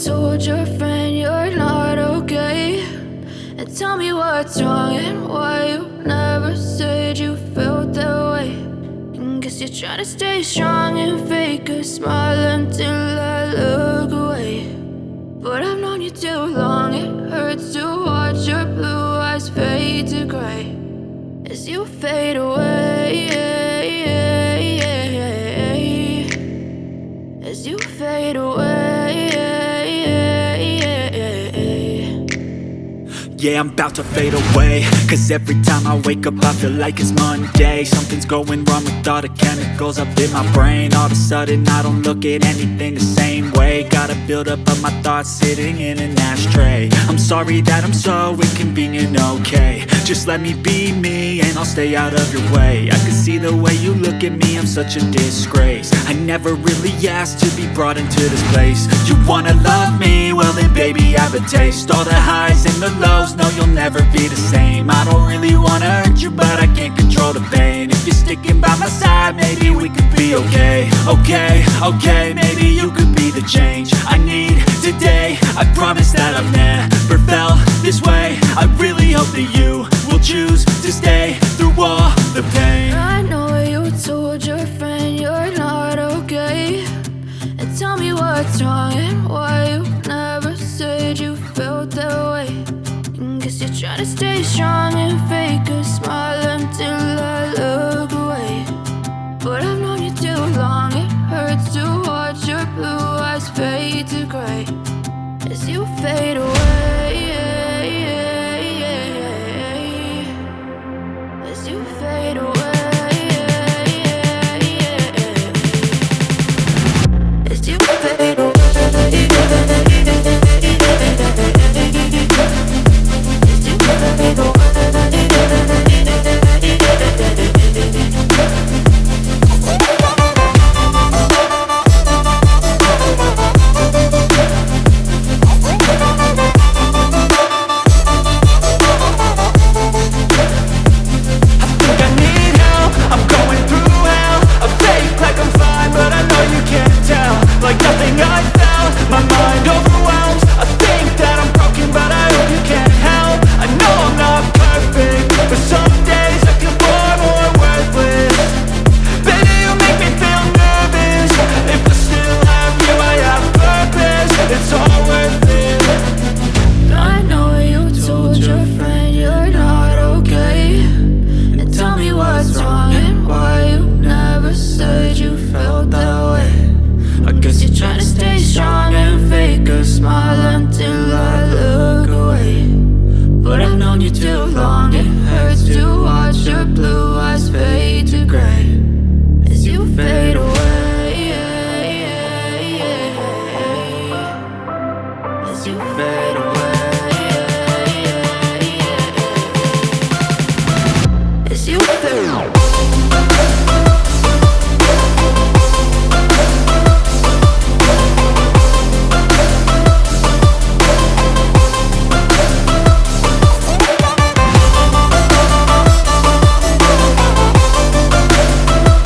told your friend you're not okay, and tell me what's wrong and why you never said you felt that way. And guess you're trying to stay strong and fake a smile until I look away. But I've known you too long, it hurts to watch your blue eyes fade to gray as you fade away, as you fade away. Yeah, I'm about to fade away, cause every time I wake up I feel like it's Monday. Something's going wrong with all the chemicals up in my brain. All of a sudden I don't look at anything the same way. Gotta build up of my thoughts sitting in an ashtray. I'm sorry that I'm so inconvenient, okay. Just let me be me and I'll stay out of your way. I can see the way you look at me, I'm such a disgrace. I never really asked to be brought into this place. You wanna love me? Well then baby I have a taste. All the highs and the lows, no you'll never be the same. I don't really wanna hurt you but I can't control the pain. If you're sticking by my side maybe we could be okay. Okay, maybe you could be the change I need today. I promise that I've never felt this way. I really hope that you will choose to stay through all the pain. I know you told your friend you're not okay, and tell me what's wrong and why you never said you felt that way. And guess you're trying to stay strong and fake a smile until I look away. But I've known you too long, it hurts to watch your blue eyes fade to gray as you fade away.